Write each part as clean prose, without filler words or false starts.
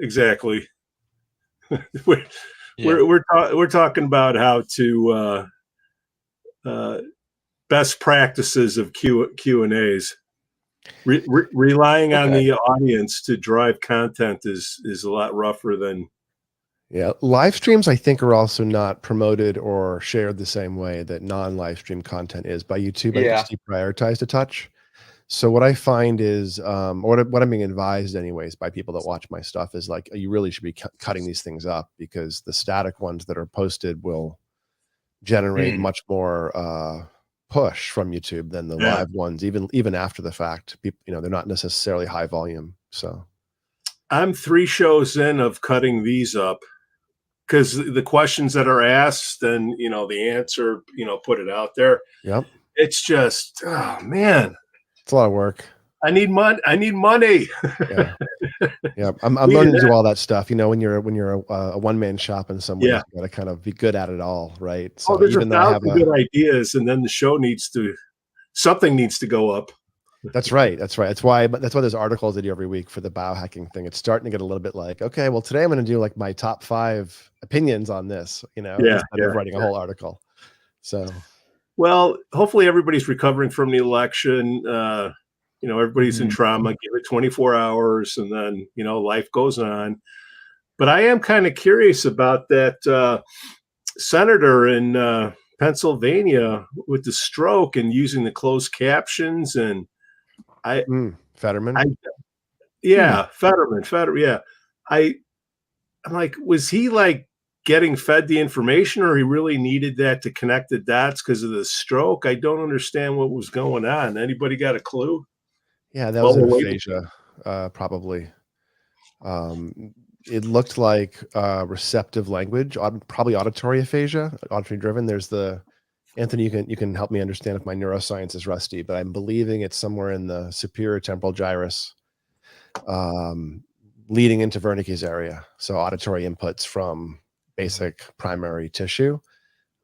Exactly. we're Yeah. we're talking about how to best practices of Q&As. Relying on the audience to drive content is a lot rougher than. Yeah, live streams I think are also not promoted or shared the same way that non-live stream content is by YouTube. I think it's deprioritized a touch. So what I find is, or what I'm being advised anyways by people that watch my stuff is like, you really should be cutting these things up because the static ones that are posted will generate much more push from YouTube than the live ones, even after the fact. People, they're not necessarily high volume. So I'm 3 shows in of cutting these up because the questions that are asked and, the answer, put it out there. Yep. It's just, oh man. It's a lot of work. I need money. Yeah. Yeah. I'm learning to do all that stuff. When you're a one-man shop in some way, you got to kind of be good at it all. Right. So there's even 1,000 good ideas and then the show something needs to go up. That's right. That's why there's articles I do every week for the biohacking thing. It's starting to get a little bit like, okay, well today I'm going to do like my top 5 opinions on this, instead of writing a whole article. So, well, hopefully everybody's recovering from the election. Everybody's in trauma, give it 24 hours and then, life goes on. But I am kind of curious about that senator in Pennsylvania with the stroke and using the closed captions and Fetterman. Fetterman. Yeah. I'm like, was he like getting fed the information or he really needed that to connect the dots because of the stroke? I don't understand what was going on. Anybody got a clue? Yeah, that was aphasia, probably. It looked like receptive language, probably auditory aphasia, auditory driven. There's Anthony, you can help me understand if my neuroscience is rusty, but I'm believing it's somewhere in the superior temporal gyrus, leading into Wernicke's area. So auditory inputs from basic primary tissue.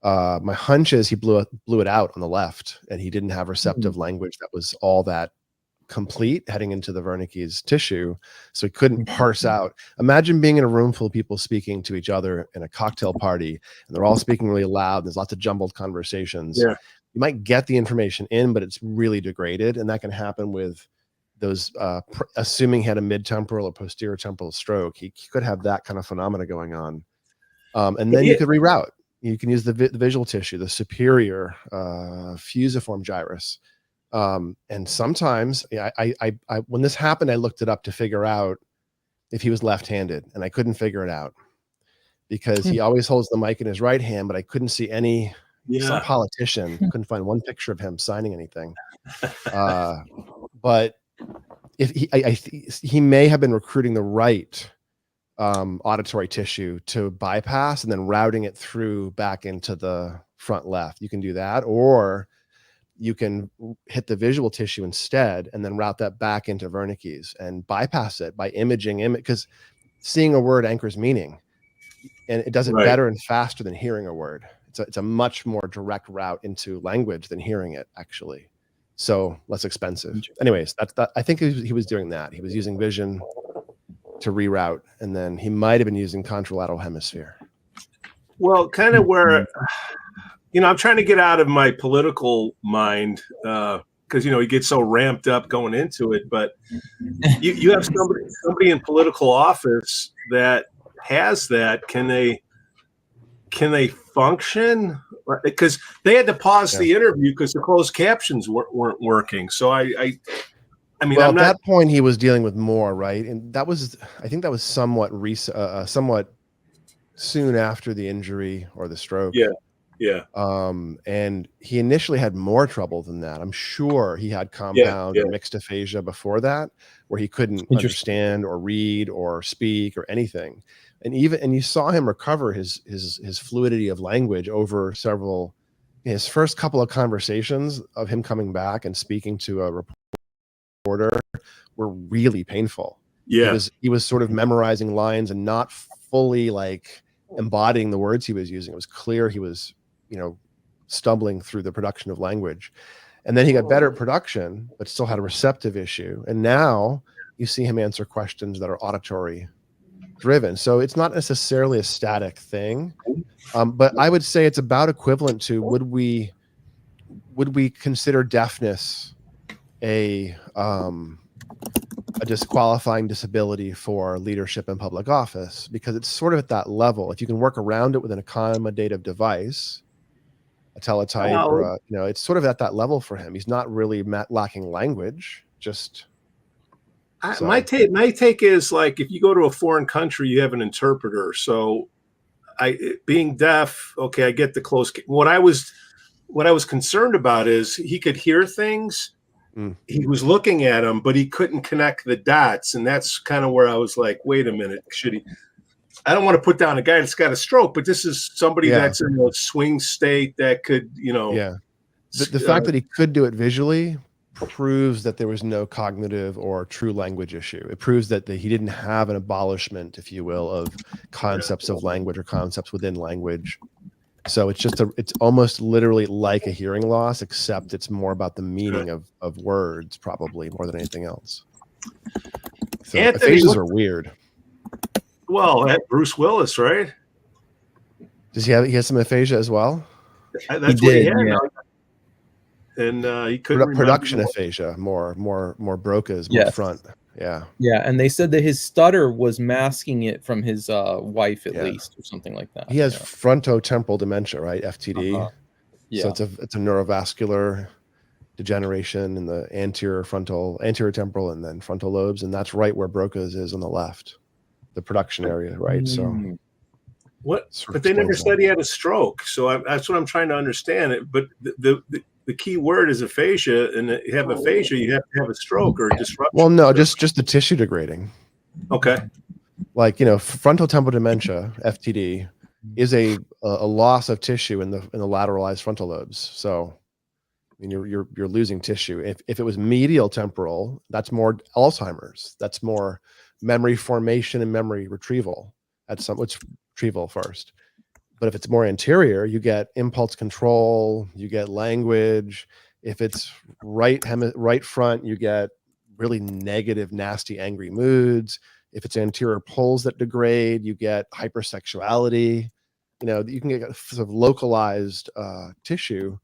My hunch is he blew it out on the left, and he didn't have receptive language that was all that complete heading into the Wernicke's tissue, so he couldn't parse out. Imagine being in a room full of people speaking to each other in a cocktail party, and they're all speaking really loud. There's lots of jumbled conversations. Yeah. You might get the information in, but it's really degraded, and that can happen with those. Assuming he had a mid-temporal or posterior temporal stroke, he could have that kind of phenomena going on, and then you could reroute. You can use the visual tissue, the superior fusiform gyrus. And sometimes I when this happened, I looked it up to figure out if he was left-handed, and I couldn't figure it out because he always holds the mic in his right hand, but I couldn't see some politician, couldn't find one picture of him signing anything. But if he may have been recruiting the right auditory tissue to bypass and then routing it through back into the front left. You can do that, or you can hit the visual tissue instead and then route that back into Wernicke's and bypass it by imaging him, because seeing a word anchors meaning, and it does it better and faster than hearing a word. It's a much more direct route into language than hearing it, actually. So less expensive. Anyways, I think he was doing that. He was using vision to reroute, and then he might have been using contralateral hemisphere. Well, kind of where, I'm trying to get out of my political mind because, you get so ramped up going into it. But you have somebody in political office that has that. Can they function? Because they had to pause the interview because the closed captions weren't working. So I mean, well, at that point he was dealing with more, right? And I think that was somewhat soon after the injury or the stroke. Yeah. And he initially had more trouble than that. I'm sure he had compound or mixed aphasia before that, where he couldn't understand or read or speak or anything. And you saw him recover his fluidity of language over his first couple of conversations of him coming back and speaking to a reporter were really painful. Yeah. He was sort of memorizing lines and not fully like embodying the words he was using. It was clear he was, stumbling through the production of language. And then he got better at production, but still had a receptive issue. And now you see him answer questions that are auditory driven. So it's not necessarily a static thing. But I would say it's about equivalent to would we consider deafness a disqualifying disability for leadership in public office, because it's sort of at that level. If you can work around it with an accommodative device, a teletype, or it's sort of at that level for him. He's not really lacking language. Just my take is, like, if you go to a foreign country, you have an interpreter. So being deaf, okay, I get the close. What I was concerned about is he could hear things. He was looking at them, but he couldn't connect the dots. And that's kind of where I was like, wait a minute, should he? I don't want to put down a guy that's got a stroke, but this is somebody that's in a swing state that could, The fact that he could do it visually proves that there was no cognitive or true language issue. It proves that he didn't have an abolishment, if you will, of concepts of language or concepts within language. So it's almost literally like a hearing loss, except it's more about the meaning of words, probably more than anything else. So Anthony, aphasias are weird. Well, Bruce Willis, right? Does he has some aphasia as well? That's what he had. Yeah. And he couldn't production aphasia, more Broca's, more front. Yeah. Yeah, and they said that his stutter was masking it from his wife, at least, or something like that. He has frontotemporal dementia, right? FTD. Yeah. So it's a neurovascular degeneration in the anterior temporal, and then frontal lobes, and that's right where Broca's is on the left, the production area, right? So what? But they never said he had a stroke. So that's what I'm trying to understand. But the key word is aphasia, and you have aphasia, you have to have a stroke or a disruption. Well, no, just the tissue degrading. Okay. Like, frontotemporal dementia, FTD, is a loss of tissue in the lateralized frontal lobes. So, I mean, you're losing tissue. If it was medial temporal, that's more Alzheimer's. That's more memory formation and memory retrieval. It's retrieval first. But if it's more anterior, you get impulse control, you get language. If it's right front, you get really negative, nasty, angry moods. If it's anterior poles that degrade, you get hypersexuality. You can get sort of localized tissue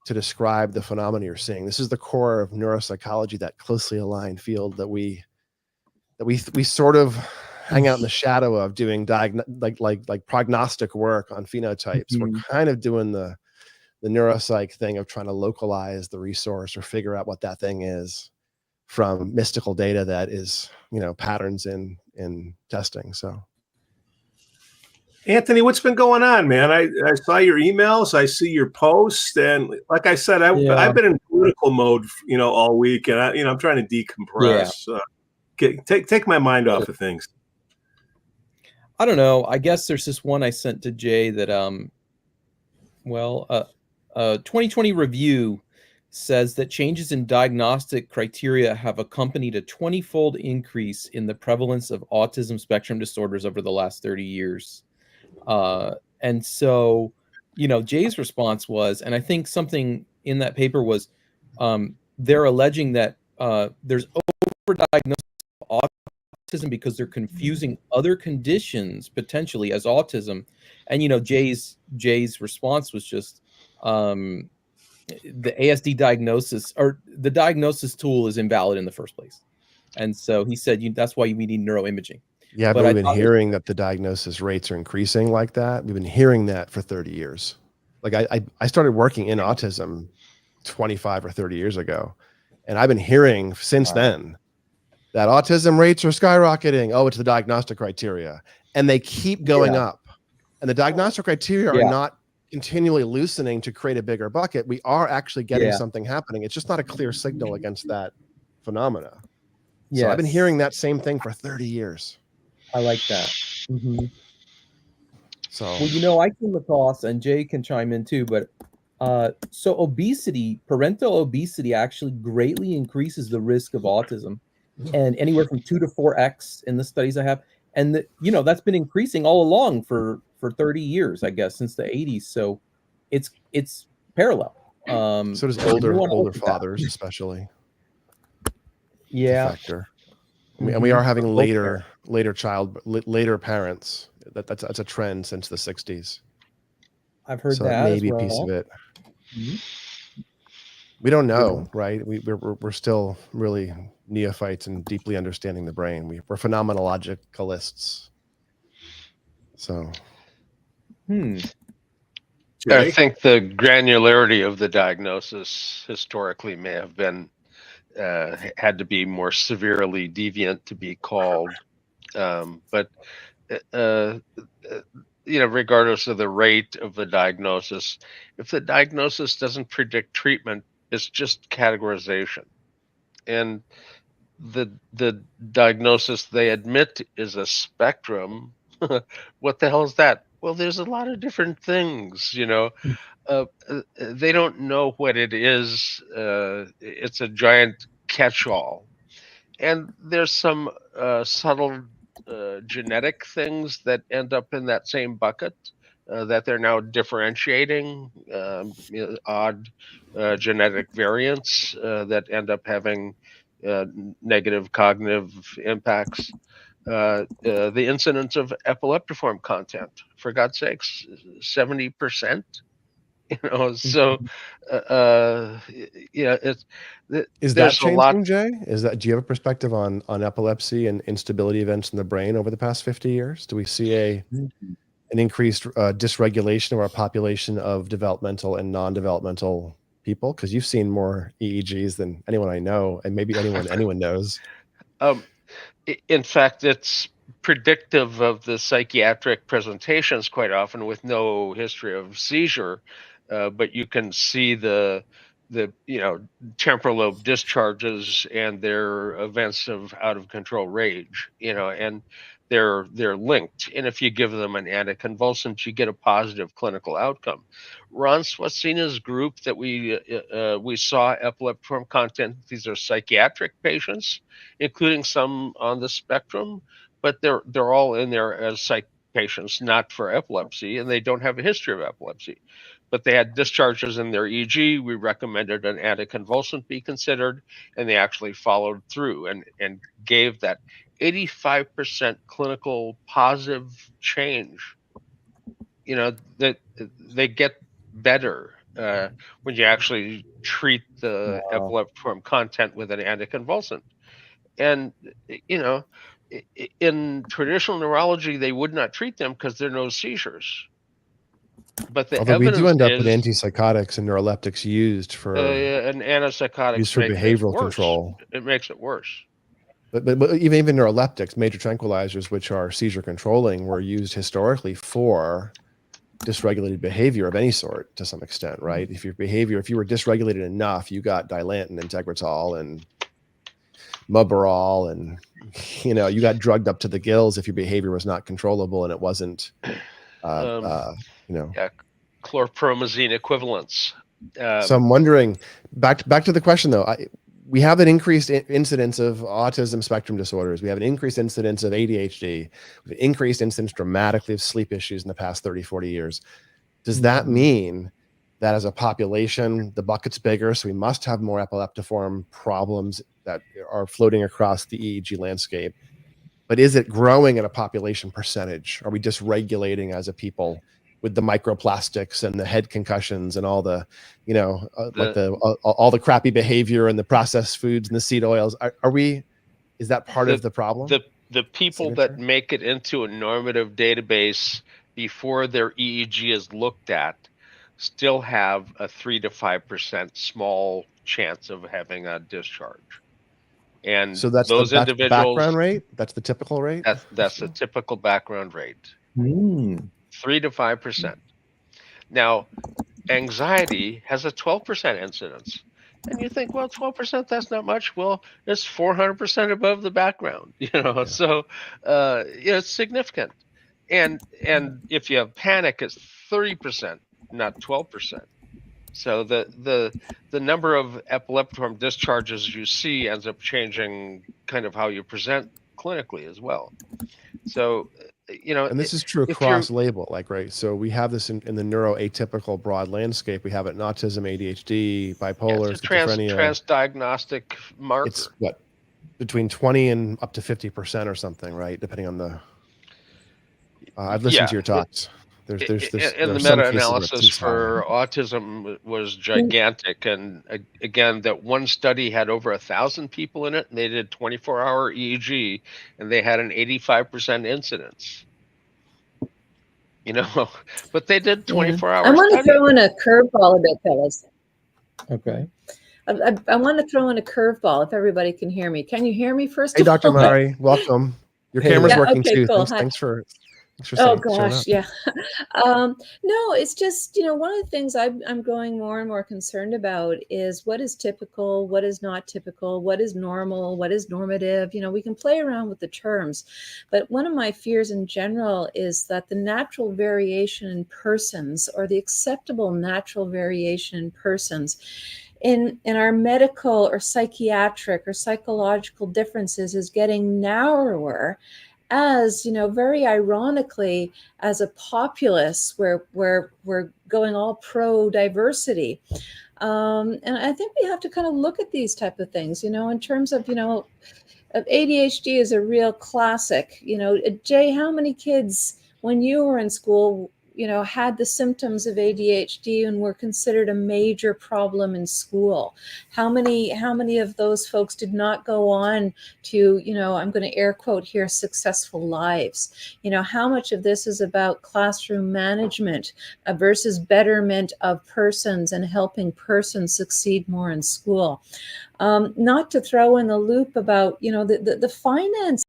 to describe the phenomena you're seeing. This is the core of neuropsychology, that closely aligned field that we sort of hang out in the shadow of, doing like prognostic work on phenotypes. We're kind of doing the neuropsych thing of trying to localize the resource or figure out what that thing is from mystical data that is, patterns in testing. So, Anthony, what's been going on, man? I saw your emails, I see your posts, and like I said, I've been in political mode, all week, and I'm trying to decompress. Take my mind off of things. I don't know. I guess there's this one I sent to Jay that 2020 review says that changes in diagnostic criteria have accompanied a 20-fold increase in the prevalence of autism spectrum disorders over the last 30 years. And so, Jay's response was, and I think something in that paper was, they're alleging that there's overdiagnosis of autism because they're confusing other conditions potentially as autism. And Jay's response was just the ASD diagnosis, or the diagnosis tool, is invalid in the first place. And so he said that's why we need neuroimaging. Yeah, but we've been hearing that the diagnosis rates are increasing like that. We've been hearing that for 30 years. Like I started working in autism 25 or 30 years ago, and I've been hearing since then that autism rates are skyrocketing. Oh, it's the diagnostic criteria. And they keep going up. And the diagnostic criteria are not continually loosening to create a bigger bucket. We are actually getting something happening. It's just not a clear signal against that phenomena. So I've been hearing that same thing for 30 years. I like that. Mm-hmm. So, well, I came across, and Jay can chime in too, but so obesity, parental obesity, actually greatly increases the risk of autism. And anywhere from 2 to 4x in the studies I have. And that's been increasing all along for 30 years, I guess, since the 80s. So it's parallel. So does older fathers, especially. Yeah. Factor. And we are having Both later parents. That's a trend since the 60s. I've heard So that that may as be a piece of well. it. Mhm. We don't know, right? We're still really neophytes and deeply understanding the brain. We're phenomenologicalists. So Jay? I think the granularity of the diagnosis historically may have been had to be more severely deviant to be called, but regardless of the rate of the diagnosis, if the diagnosis doesn't predict treatment, it's just categorization, and the diagnosis they admit is a spectrum. What the hell is that? Well, there's a lot of different things. They don't know what it is. It's a giant catch-all, and there's some subtle genetic things that end up in that same bucket that they're now differentiating, odd genetic variants that end up having negative cognitive impacts. The incidence of epileptiform content, for God's sakes, 70%. So it's is that there's a lot. changing, Jay? Do you have a perspective on epilepsy and instability events in the brain over the past 50 years? Do we see an increased dysregulation of our population of developmental and non-developmental people? Because you've seen more EEGs than anyone I know, and maybe anyone knows. In fact, it's predictive of the psychiatric presentations quite often with no history of seizure, but you can see the temporal lobe discharges and their events of out of control rage, and they're linked. And if you give them an anticonvulsant, you get a positive clinical outcome. Ron Swasina's group that we saw epileptiform content. These are psychiatric patients, including some on the spectrum, but they're all in there as psych patients, not for epilepsy, and they don't have a history of epilepsy. But they had discharges in their EEG. We recommended an anticonvulsant be considered, and they actually followed through and gave that 85% clinical positive change. That they get better when you actually treat the epileptiform content with an anticonvulsant. And in traditional neurology, they would not treat them because there are no seizures. But the Although we evidence do end up with is antipsychotics and neuroleptics used for an antipsychotic used for behavioral control. It makes it worse. But even neuroleptics, major tranquilizers, which are seizure controlling, were used historically for dysregulated behavior of any sort to some extent, right? If you were dysregulated enough, you got Dilantin and Tegretol and Mubarol, and you got drugged up to the gills if your behavior was not controllable and it wasn't chlorpromazine equivalents. So I'm wondering, back to the question though, we have an increased incidence of autism spectrum disorders. We have an increased incidence of ADHD, an increased incidence dramatically of sleep issues in the past 30, 40 years. Does that mean that as a population, the bucket's bigger, so we must have more epileptiform problems that are floating across the EEG landscape? But is it growing in a population percentage? Are we dysregulating as a people with the microplastics and the head concussions and all the, all the crappy behavior and the processed foods and the seed oils? Is that part of the problem? The people that make it into a normative database before their EEG is looked at still have a 3 to 5% small chance of having a discharge. And so that's those that's individuals, the background rate. That's the typical rate. That's the typical background rate. 3 to 5%. Now, anxiety has a 12% incidence. And you think, well, 12%, that's not much. Well, it's 400% above the background, so it's significant. And if you have panic, it's 30%, not 12%. So the number of epileptiform discharges you see ends up changing kind of how you present clinically as well. So, and this is true across label, right? So we have this in the neuroatypical broad landscape. We have it in autism, ADHD, bipolar, it's a schizophrenia. transdiagnostic marker. It's what between 20 and up to 50% or something, right? Depending on the. I've listened to your talks. And there the are some cases where it meta-analysis seems higher. for autism was gigantic, and again, that one study had over 1,000 people in it, and they did 24-hour EEG, and they had an 85% incidence. You know, but they did 24-hour. I want to throw in a curveball a bit, fellas. Okay. I want to throw in a curveball if everybody can hear me. Can you hear me first? Hey, of Dr. all? Murray, welcome. Your Hey. camera's Yeah, working okay, too. cool. Thanks for Oh showing gosh, up. yeah. No, it's just, one of the things I'm growing more and more concerned about is what is typical, what is not typical, what is normal, what is normative. We can play around with the terms, but one of my fears in general is that the natural variation in persons, or the acceptable natural variation in persons, in our medical or psychiatric or psychological differences, is getting narrower, as very ironically, as a populace where we're going all pro diversity. And I think we have to kind of look at these type of things, in terms of, ADHD is a real classic. Jay, how many kids when you were in school, had the symptoms of ADHD and were considered a major problem in school? How many of those folks did not go on to, I'm going to air quote here, successful lives? How much of this is about classroom management versus betterment of persons and helping persons succeed more in school? Not to throw in the loop about, the finances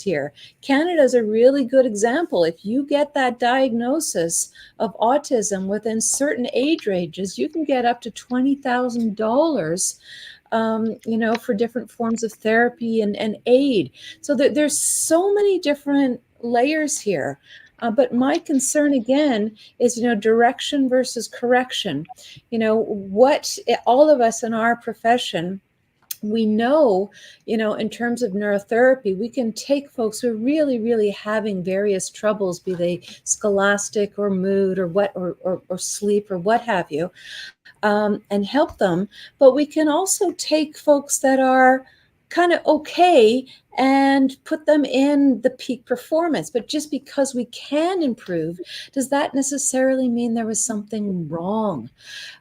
here. Canada is a really good example. If you get that diagnosis of autism within certain age ranges, you can get up to $20,000, for different forms of therapy and aid. So there's so many different layers here. But my concern again is, direction versus correction. What all of us in our profession, we know, in terms of neurotherapy, we can take folks who are really, really having various troubles, be they scholastic or mood or what, or sleep or what have you, and help them. But we can also take folks that are kind of okay and put them in the peak performance. But just because we can improve, does that necessarily mean there was something wrong?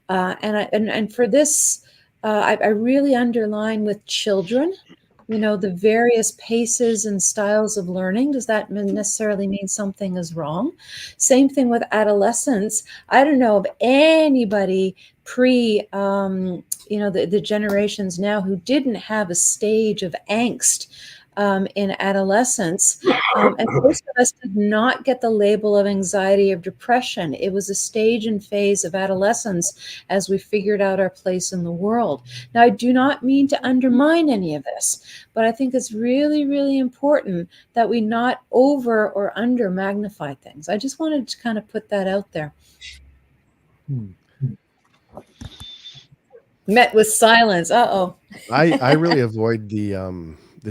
And for this, I really underline with children, the various paces and styles of learning. Does that necessarily mean something is wrong? Same thing with adolescents. I don't know of anybody the generations now who didn't have a stage of angst in adolescence. And most of us did not get the label of anxiety or depression. It was a stage and phase of adolescence as we figured out our place in the world. Now, I do not mean to undermine any of this, but I think it's really, really important that we not over or under magnify things. I just wanted to kind of put that out there. Met with silence. Uh-oh. I really avoid the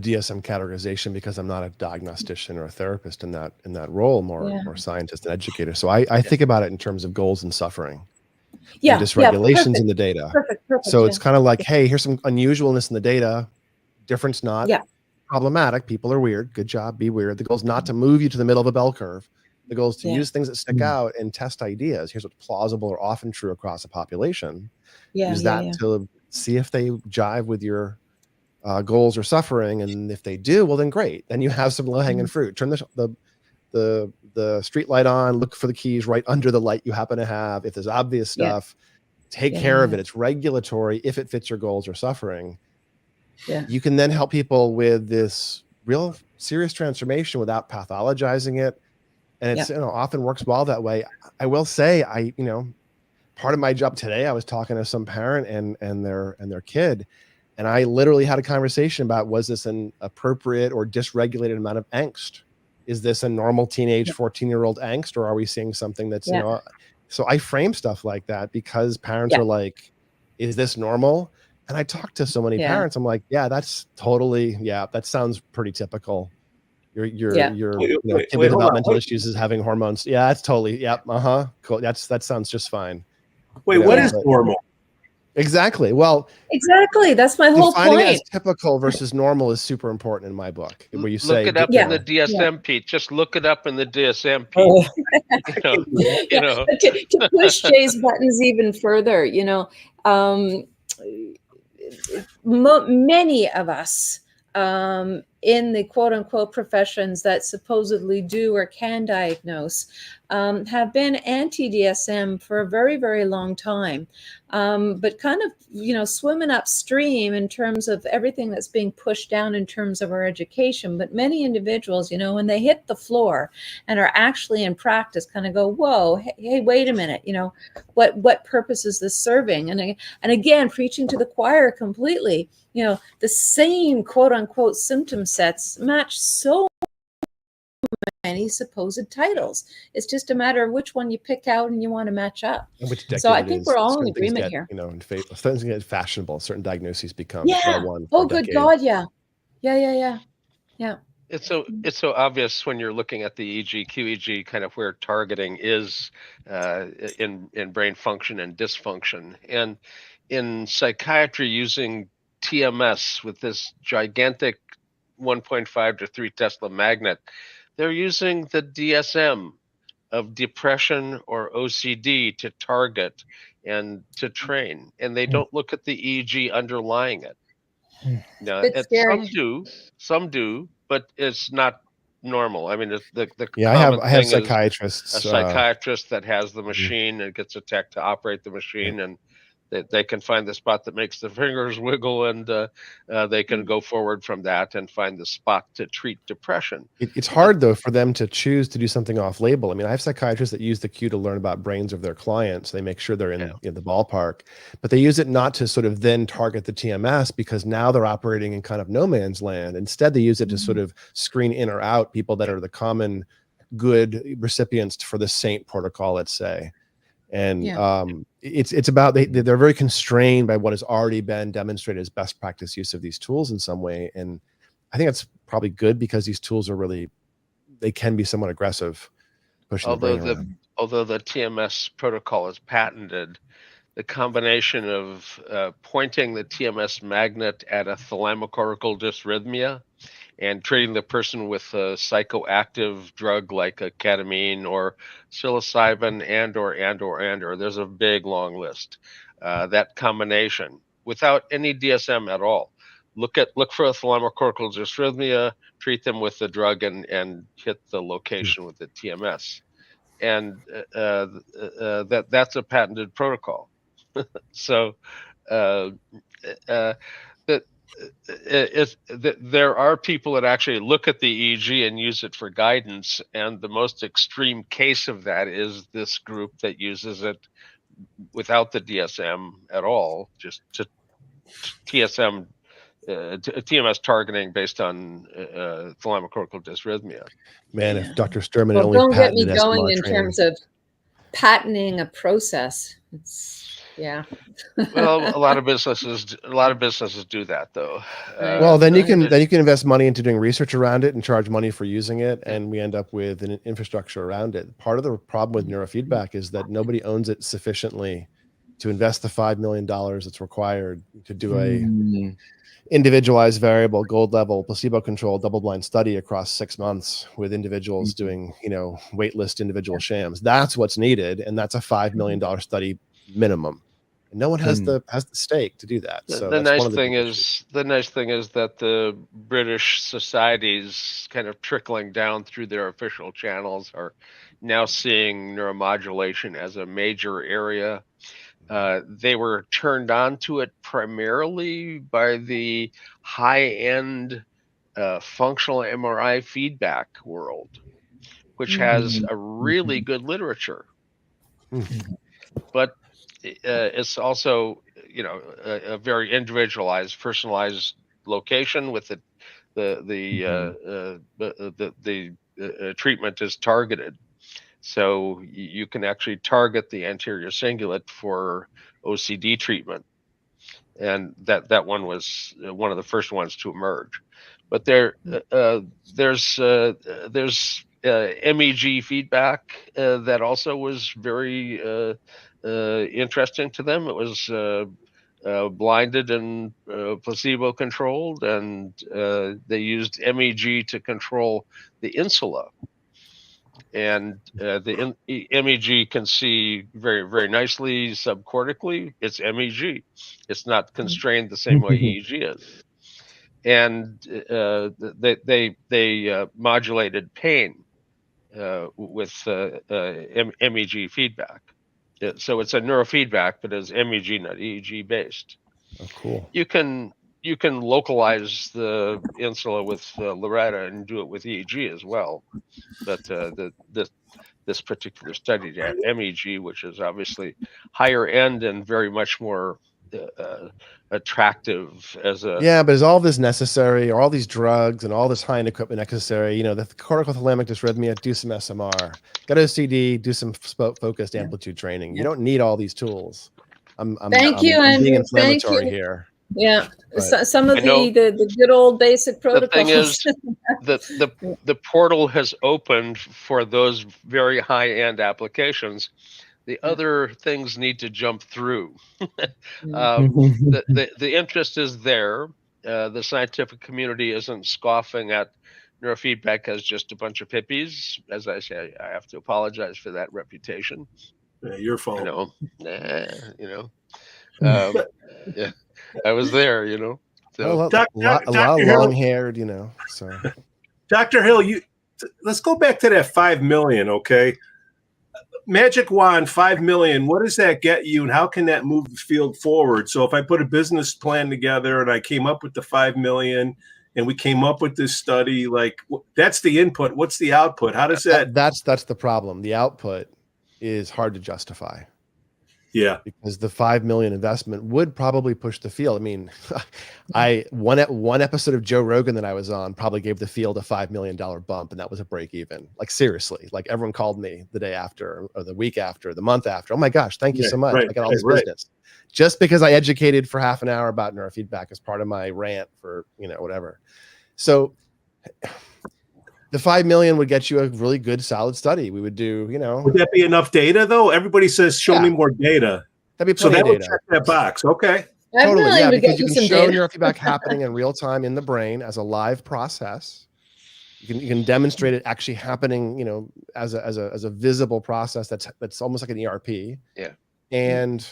DSM categorization because I'm not a diagnostician or a therapist in that role, more scientist and educator. So I think about it in terms of goals and suffering. Yeah. And dysregulations in the data. Perfect. So it's kind of like, hey, here's some unusualness in the data. Difference not problematic. People are weird. Good job. Be weird. The goal is not to move you to the middle of a bell curve. The goal is to use things that stick out and test ideas. Here's what's plausible or often true across a population. Use that to see if they jive with your goals or suffering, and if they do, well, then great. Then you have some low-hanging fruit. Turn the street light on. Look for the keys right under the light you happen to have. If there's obvious stuff, take care of it. It's regulatory if it fits your goals or suffering. You can then help people with this real serious transformation without pathologizing it, and it's often works well that way. I will say, part of my job today, I was talking to some parent and their kid, and I literally had a conversation about, was this an appropriate or dysregulated amount of angst? Is this a normal teenage 14-year-old angst, or are we seeing something that's, so I frame stuff like that because parents are like, is this normal? And I talk to so many parents. I'm like, that's totally, that sounds pretty typical. Your kid with developmental issues is having hormones. Yeah, that's totally, cool. That sounds just fine. Wait, what is normal? Exactly. Well, Exactly. That's my whole defining it as point. typical versus normal is super important in my book. Where you Look say, it up you in the know, DSM, Pete. Just look it up in the DSM, Pete. Oh, You know, you Yeah, know. but to push Jay's buttons even further, many of us in the quote unquote professions that supposedly do or can diagnose have been anti-DSM for a very, very long time, but kind of, swimming upstream in terms of everything that's being pushed down in terms of our education. But many individuals, when they hit the floor and are actually in practice, kind of go, whoa, hey, wait a minute, what purpose is this serving? And again, preaching to the choir completely, the same quote unquote symptom sets match so many supposed titles. It's just a matter of which one you pick out and you want to match up. and which decade So I it think is. we're all in Certain things agreement get, here. certain things get fashionable. Certain diagnoses become Yeah. well one. Oh, good God. Yeah. Yeah. It's so obvious when you're looking at the EEG, QEEG, kind of where targeting is in brain function and dysfunction. And in psychiatry, using TMS with this gigantic 1.5 to 3 Tesla magnet, they're using the DSM of depression or OCD to target and to train, and they don't look at the EEG underlying it. No, It's scary. some do, but it's not normal. I mean, the Yeah, common I have thing is a psychiatrists. psychiatrist that has the machine and gets a tech to operate the machine, and they can find the spot that makes the fingers wiggle, and they can go forward from that and find the spot to treat depression. It's hard though for them to choose to do something off label. I mean, I have psychiatrists that use the Q to learn about brains of their clients. They make sure they're in the ballpark, but they use it not to sort of then target the TMS, because now they're operating in kind of no man's land. Instead, they use it to sort of screen in or out people that are the common good recipients for the SAINT protocol, let's say. And it's about they're very constrained by what has already been demonstrated as best practice use of these tools in some way. And I think that's probably good, because these tools are they can be somewhat aggressive, pushing the brain around. Although the TMS protocol is patented, the combination of pointing the TMS magnet at a thalamocortical dysrhythmia and treating the person with a psychoactive drug like a ketamine or psilocybin and/or there's a big long list. That combination without any DSM at all. Look for a thalamocortical dysrhythmia, treat them with the drug, and hit the location with the TMS. And that's a patented protocol. So there are people that actually look at the EEG and use it for guidance, and the most extreme case of that is this group that uses it without the DSM at all, just to TMS targeting based on thalamocortical dysrhythmia. Man, if Dr. Sturman Well, only don't get me patented going SMR in training. terms of patenting a process. Well, a lot of businesses do that, though. Well, then you can invest money into doing research around it and charge money for using it, and we end up with an infrastructure around it. Part of the problem with neurofeedback is that nobody owns it sufficiently to invest the $5 million that's required to do a individualized variable gold level placebo-controlled double-blind study across 6 months with individuals doing waitlist individual shams. That's what's needed, and that's a $5 million study minimum. And no one has the stake to do that. So the that's nice one of the thing big is the nice thing is that the British societies, kind of trickling down through their official channels, are now seeing neuromodulation as a major area. They were turned on to it primarily by the high-end functional MRI feedback world, which has a really good literature. But it's also, a very individualized, personalized location with the treatment is targeted. So you can actually target the anterior cingulate for OCD treatment, and that one was one of the first ones to emerge. But there's MEG feedback that also was very interesting to them. It was blinded and placebo controlled, and they used MEG to control the insula. And the MEG can see very, very nicely subcortically. It's MEG. It's not constrained the same way EEG is. And they modulated pain with MEG feedback. So it's a neurofeedback, but it's MEG, not EEG based. Oh, cool. You can localize the insula with Loretta and do it with EEG as well. But this particular study had MEG, which is obviously higher end and very much more attractive as a. Yeah, but is all this necessary? Are all these drugs and all this high-end equipment necessary? You know, the cortical thalamic dysrhythmia, do some SMR. Go to OCD, do some focused amplitude training. You don't need all these tools. I'm Thank you, I'm being Andrew. Thank inflammatory you. here. Yeah, But some of the good old basic protocols. The thing is, the portal has opened for those very high-end applications. The other things need to jump through. The interest is there. The scientific community isn't scoffing at neurofeedback as just a bunch of hippies. As I say, I have to apologize for that reputation. Yeah, your fault. Yeah, I was there, So. Well, a lot of long-haired, So, Dr. Hill, let's go back to that 5 million, okay? Magic wand, 5 million. What does that get you, and how can that move the field forward? So, if I put a business plan together and I came up with the 5 million, and we came up with this study, like that's the input. What's the output? How does that? That's the problem. The output is hard to justify. Yeah, because the 5 million investment would probably push the field. I mean, one episode of Joe Rogan that I was on probably gave the field a $5 million bump, and that was a break even. Like seriously, like everyone called me the day after, or the week after, or the month after. Oh my gosh, thank you so much! I got all this business just because I educated for half an hour about neurofeedback as part of my rant for whatever. So the 5 million would get you a really good, solid study. We would do, Would that be enough data though? Everybody says, "Show me more data." That'd be so that would check that box. Okay. Totally, yeah, because you can show neurofeedback happening in real time in the brain as a live process. You can demonstrate it actually happening, as a visible process that's almost like an ERP. Yeah. And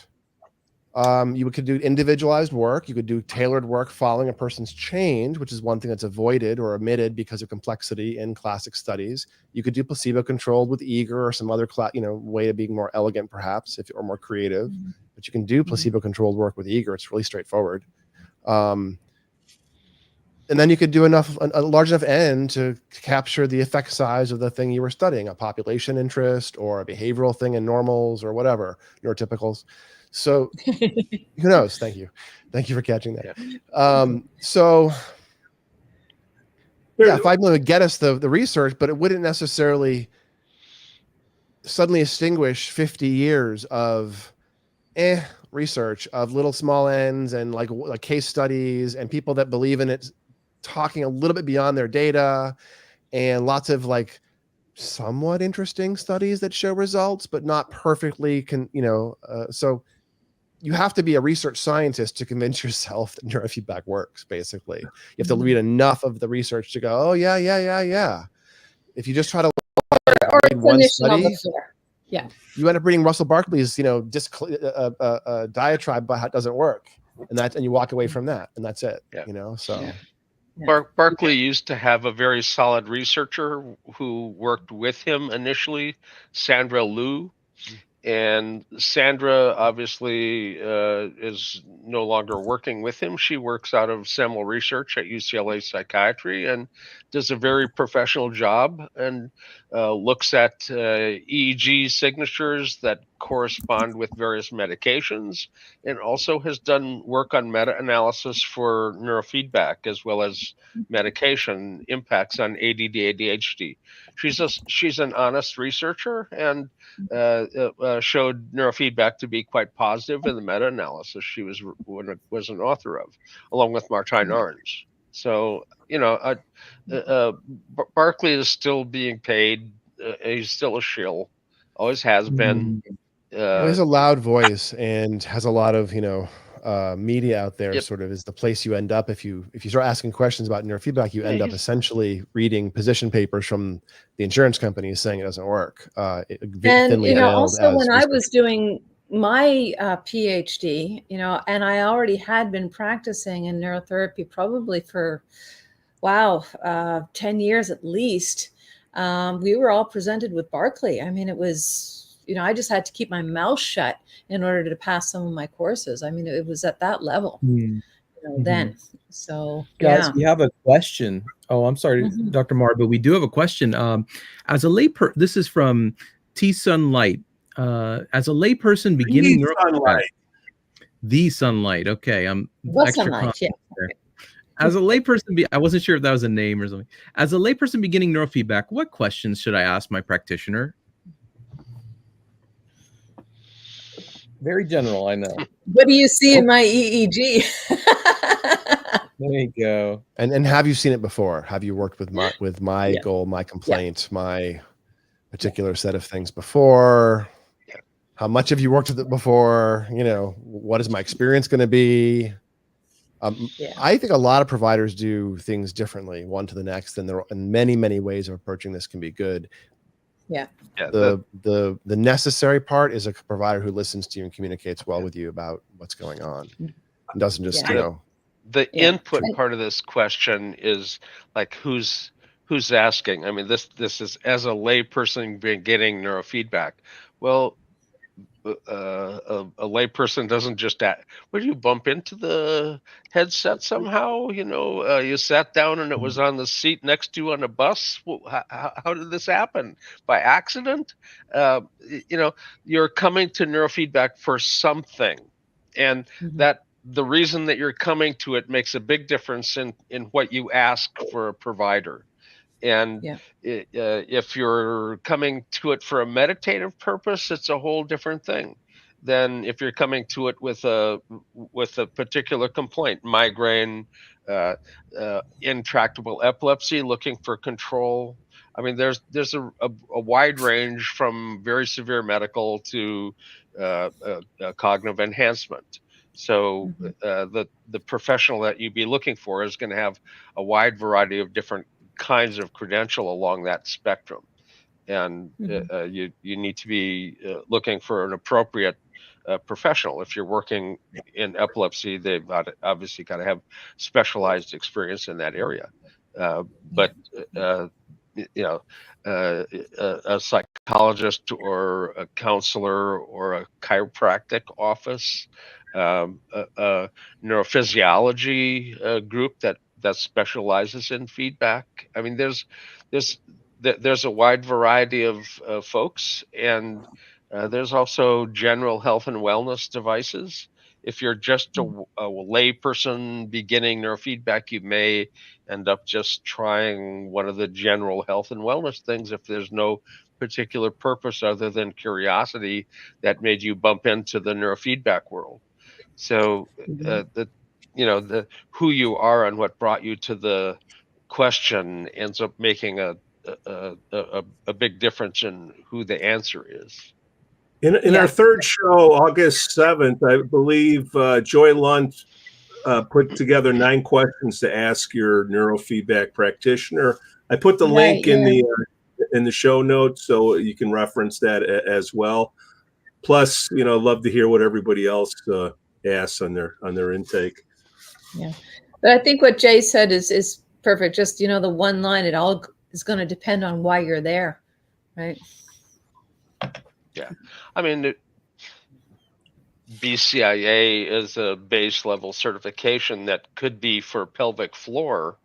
you could do individualized work. You could do tailored work following a person's change, which is one thing that's avoided or omitted because of complexity in classic studies. You could do placebo-controlled with eager or some other way of being more elegant, perhaps, or more creative. But you can do placebo-controlled work with eager. It's really straightforward. And then you could do a large enough N to capture the effect size of the thing you were studying, a population interest or a behavioral thing in normals or whatever, neurotypicals. So who knows? Thank you for catching that. Yeah. So 5 million would get us the research, but it wouldn't necessarily suddenly extinguish 50 years of research of little small N's and like case studies and people that believe in it talking a little bit beyond their data and lots of like somewhat interesting studies that show results, but not perfectly so you have to be a research scientist to convince yourself that neurofeedback works. Basically, you have to read enough of the research to go, oh yeah. If you just try to read one study, you end up reading Russell Barkley's diatribe about how it doesn't work, and you walk away from that, and that's it. Barkley used to have a very solid researcher who worked with him initially, Sandra Liu. And Sandra obviously is no longer working with him. She works out of Semel Research at UCLA Psychiatry and does a very professional job and looks at EEG signatures that correspond with various medications, and also has done work on meta-analysis for neurofeedback as well as medication impacts on ADD, ADHD. She's an honest researcher and showed neurofeedback to be quite positive in the meta-analysis she was an author of, along with Martijn Arns. So, Barkley is still being paid. He's still a shill, always has been. Well, he has a loud voice and has a lot of, media out there sort of is the place you end up if you start asking questions about neurofeedback. You end up essentially reading position papers from the insurance companies saying it doesn't work. And also when I was doing my PhD, and I already had been practicing in neurotherapy probably for 10 years at least. We were all presented with Barclay. I mean, it was, I just had to keep my mouth shut in order to pass some of my courses. I mean, it was at that level then. So, guys, we have a question. Oh, I'm sorry, Dr. Mar, but we do have a question. As a this is from T Sunlight. As a layperson beginning the sunlight. Okay, I'm extra sunlight, yeah. there. As a layperson, I wasn't sure if that was a name or something. As a layperson beginning neurofeedback, what questions should I ask my practitioner? Very general, I know. What do you see in my EEG? There you go. And have you seen it before? Have you worked with my goal, my complaint, my particular set of things before? How much have you worked with it before? What is my experience going to be? I think a lot of providers do things differently, one to the next, and many, many ways of approaching this can be good. Yeah. The necessary part is a provider who listens to you and communicates well with you about what's going on, and doesn't just The input part of this question is like who's asking. I mean, this is as a layperson beginning neurofeedback. Well, a layperson doesn't just ask. Would you bump into the headset somehow? You sat down and it was on the seat next to you on a bus. How did this happen? By accident? You're coming to neurofeedback for something, and that the reason that you're coming to it makes a big difference in what you ask for a provider. And if you're coming to it for a meditative purpose, it's a whole different thing than if you're coming to it with a particular complaint, migraine, intractable epilepsy, looking for control. I mean, there's a wide range from very severe medical to cognitive enhancement. So the professional that you'd be looking for is going to have a wide variety of different kinds of credential along that spectrum, and you need to be looking for an appropriate professional. If you're working in epilepsy, they've obviously got to have specialized experience in that area. But a psychologist or a counselor or a chiropractic office, a neurophysiology group that specializes in feedback. I mean, there's a wide variety of folks, and there's also general health and wellness devices. If you're just a lay person beginning neurofeedback, you may end up just trying one of the general health and wellness things if there's no particular purpose other than curiosity that made you bump into the neurofeedback world. So the who you are and what brought you to the question ends up making a big difference in who the answer is. In our third show, August 7th, I believe Joy Lunt put together 9 questions to ask your neurofeedback practitioner. I put the link in the show notes so you can reference that as well. Plus, love to hear what everybody else asks on their intake. Yeah, but I think what Jay said is perfect. Just the one line. It all is going to depend on why you're there, right? Yeah, I mean, BCIA is a base level certification that could be for pelvic floor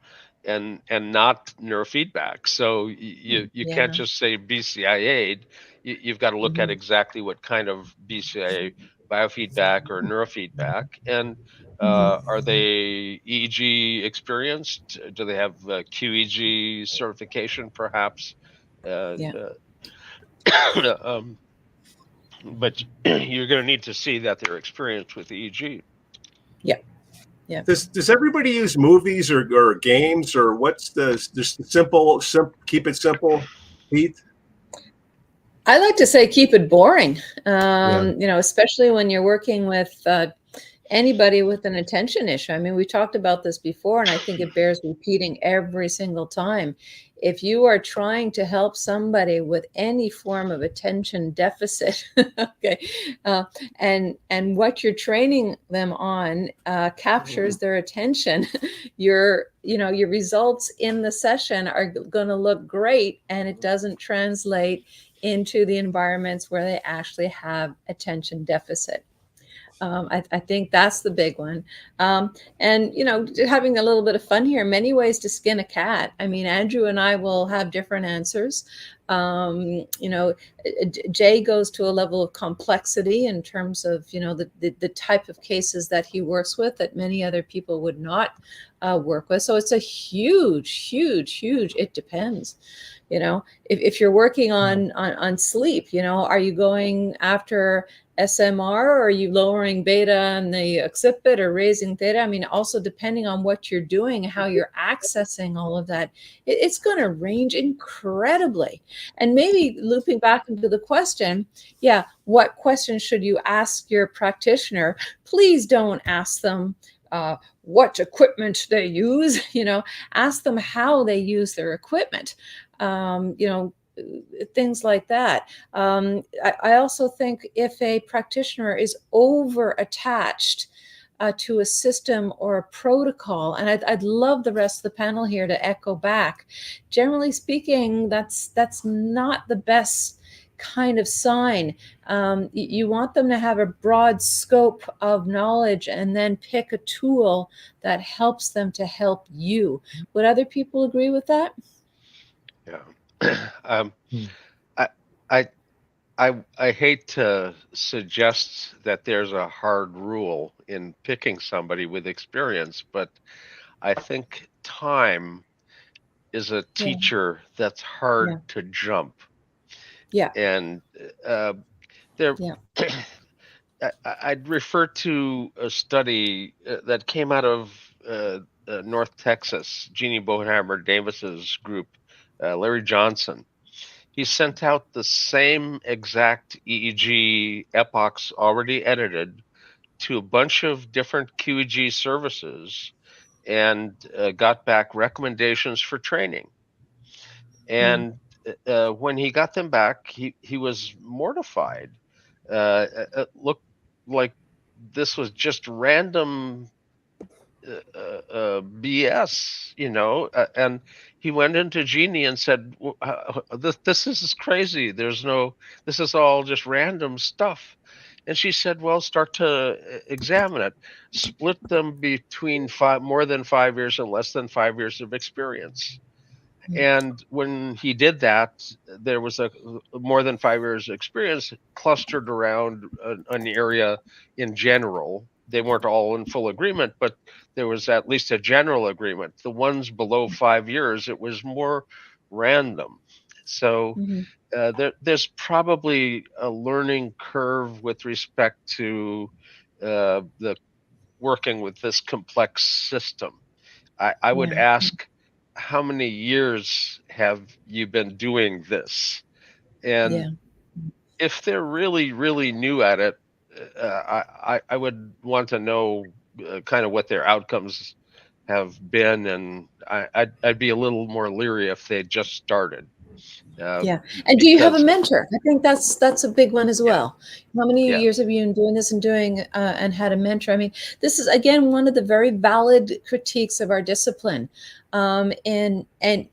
and not neurofeedback. So you can't just say BCIA. You've got to look at exactly what kind of BCIA biofeedback or neurofeedback, and are they EEG experienced? Do they have QEEG certification, perhaps? But you're going to need to see that they're experienced with EEG. Yeah. Does everybody use movies or games, or what's just simple? Keep it simple, Heath? I like to say keep it boring. Especially when you're working with anybody with an attention issue. I mean, we talked about this before, and I think it bears repeating every single time. If you are trying to help somebody with any form of attention deficit, okay, and what you're training them on captures their attention, your results in the session are going to look great, and it doesn't translate into the environments where they actually have attention deficit. I think that's the big one. And, having a little bit of fun here, many ways to skin a cat. I mean, Andrew and I will have different answers. Jay goes to a level of complexity in terms of, the type of cases that he works with that many other people would not work with. So it's a huge, it depends. If you're working on sleep, are you going after SMR, or are you lowering beta and the occipit or raising theta? I mean, also depending on what you're doing, how you're accessing all of that, it's going to range incredibly. And maybe looping back into the question, what question should you ask your practitioner? Please don't ask them what equipment they use, ask them how they use their equipment. Things like that. I also think if a practitioner is over attached to a system or a protocol, and I'd love the rest of the panel here to echo back. Generally speaking, that's not the best kind of sign. You want them to have a broad scope of knowledge and then pick a tool that helps them to help you. Would other people agree with that? Yeah. I hate to suggest that there's a hard rule in picking somebody with experience, but I think time is a teacher that's hard to jump. Yeah. And I'd refer to a study that came out of North Texas, Jeannie Bohenheimer Davis's group, Larry Johnson. He sent out the same exact EEG epochs already edited to a bunch of different QEEG services and got back recommendations for training. And when he got them back, he was mortified. It looked like this was just random BS, and he went into Jeannie and said, this is crazy. This is all just random stuff. And she said, well, start to examine it. Split them between more than 5 years and less than 5 years of experience. And when he did that, there was a more than 5 years experience clustered around an area in general. They weren't all in full agreement, but there was at least a general agreement. The ones below 5 years, it was more random. So there's probably a learning curve with respect to the working with this complex system. I would ask, how many years have you been doing this? And if they're really, really new at it, I would want to know kind of what their outcomes have been, and I'd be a little more leery if they just started. And do you have a mentor? I think that's a big one as well. How many years have you been doing this and had a mentor? I mean, this is again one of the very valid critiques of our discipline. And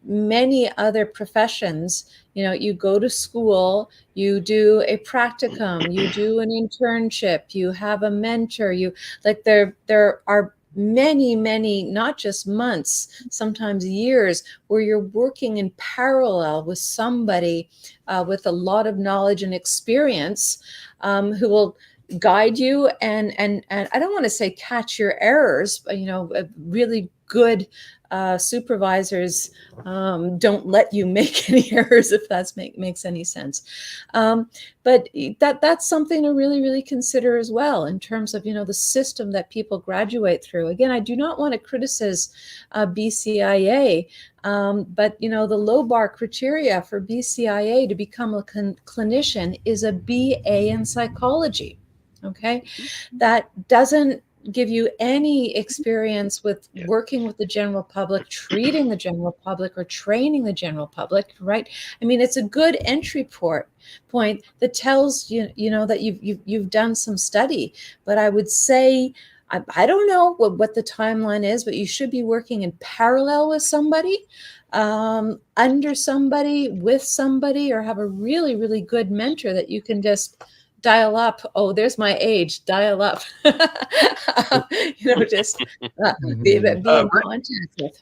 many other professions, you go to school, you do a practicum, you do an internship, you have a mentor, there are many, not just months, sometimes years, where you're working in parallel with somebody with a lot of knowledge and experience who will guide you and I don't want to say catch your errors, but really good supervisors don't let you make any errors, if that makes any sense. But that's something to really, really consider as well in terms of, the system that people graduate through. Again, I do not want to criticize BCIA, but, the low bar criteria for BCIA to become a clinician is a BA in psychology. Okay, that doesn't give you any experience with working with the general public, treating the general public, or training the general public, right? I mean, it's a good entry point that tells you, that you've done some study. But I would say, I don't know what the timeline is, but you should be working in parallel with somebody, under somebody, with somebody, or have a really, really good mentor that you can just dial up. Oh, there's my age. Dial up. Just be in contact with.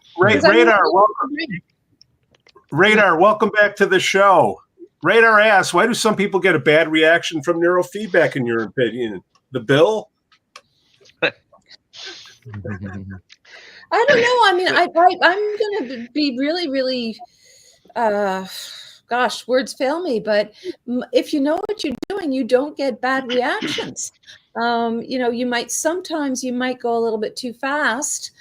Radar, welcome back to the show. Radar asks, why do some people get a bad reaction from neurofeedback, in your opinion? The bill? I don't know. I mean, I'm going to be really, really, words fail me. But if you know what you're doing, you don't get bad reactions. You might go a little bit too fast.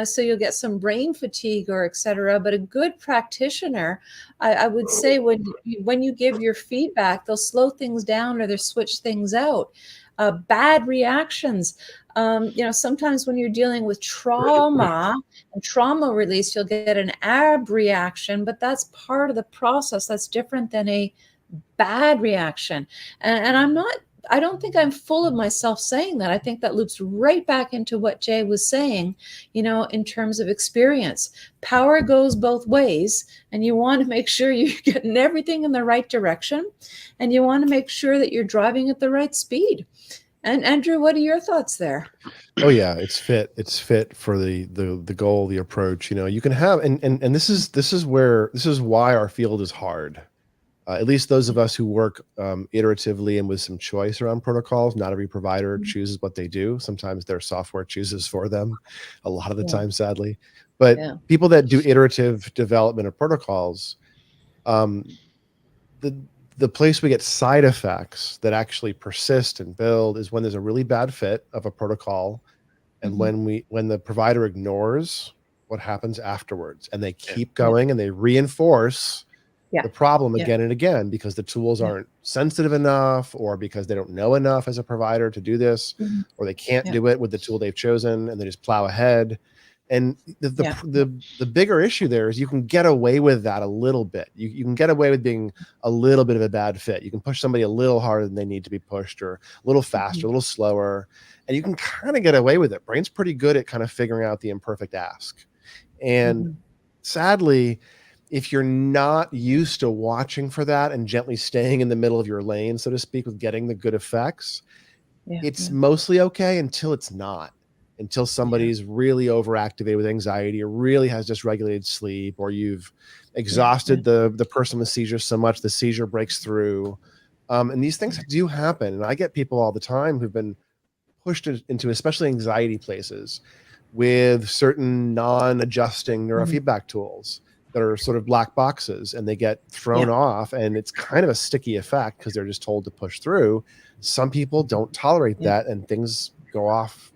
So you'll get some brain fatigue or et cetera. But a good practitioner, I would say, when you give your feedback, they'll slow things down or they'll switch things out. Bad reactions. Sometimes when you're dealing with trauma and trauma release, you'll get an ab reaction, but that's part of the process. That's different than a bad reaction. And I don't think I'm full of myself saying that. I think that loops right back into what Jay was saying, in terms of experience. Power goes both ways, and you want to make sure you're getting everything in the right direction, and you want to make sure that you're driving at the right speed. And Andrew, what are your thoughts there? Oh yeah, it's fit for the goal, the approach. You can have, and this is why our field is hard. At least those of us who work iteratively and with some choice around protocols. Not every provider chooses what they do. Sometimes their software chooses for them, a lot of the time, sadly. But people that do iterative development of protocols, the place we get side effects that actually persist and build is when there's a really bad fit of a protocol, and when the provider ignores what happens afterwards, and they keep going and they reinforce the problem again and again because the tools aren't sensitive enough, or because they don't know enough as a provider to do this, or they can't do it with the tool they've chosen, and they just plow ahead. And the bigger issue there is you can get away with that a little bit. You can get away with being a little bit of a bad fit. You can push somebody a little harder than they need to be pushed, or a little faster, a little slower, and you can kind of get away with it. Brain's pretty good at kind of figuring out the imperfect ask. And sadly, if you're not used to watching for that and gently staying in the middle of your lane, so to speak, with getting the good effects, it's mostly okay until it's not. Until somebody's really overactivated with anxiety, or really has dysregulated sleep, or you've exhausted the person with seizures so much the seizure breaks through. And these things do happen. And I get people all the time who've been pushed into especially anxiety places with certain non-adjusting neurofeedback tools that are sort of black boxes, and they get thrown off, and it's kind of a sticky effect because they're just told to push through. Some people don't tolerate that, and things go off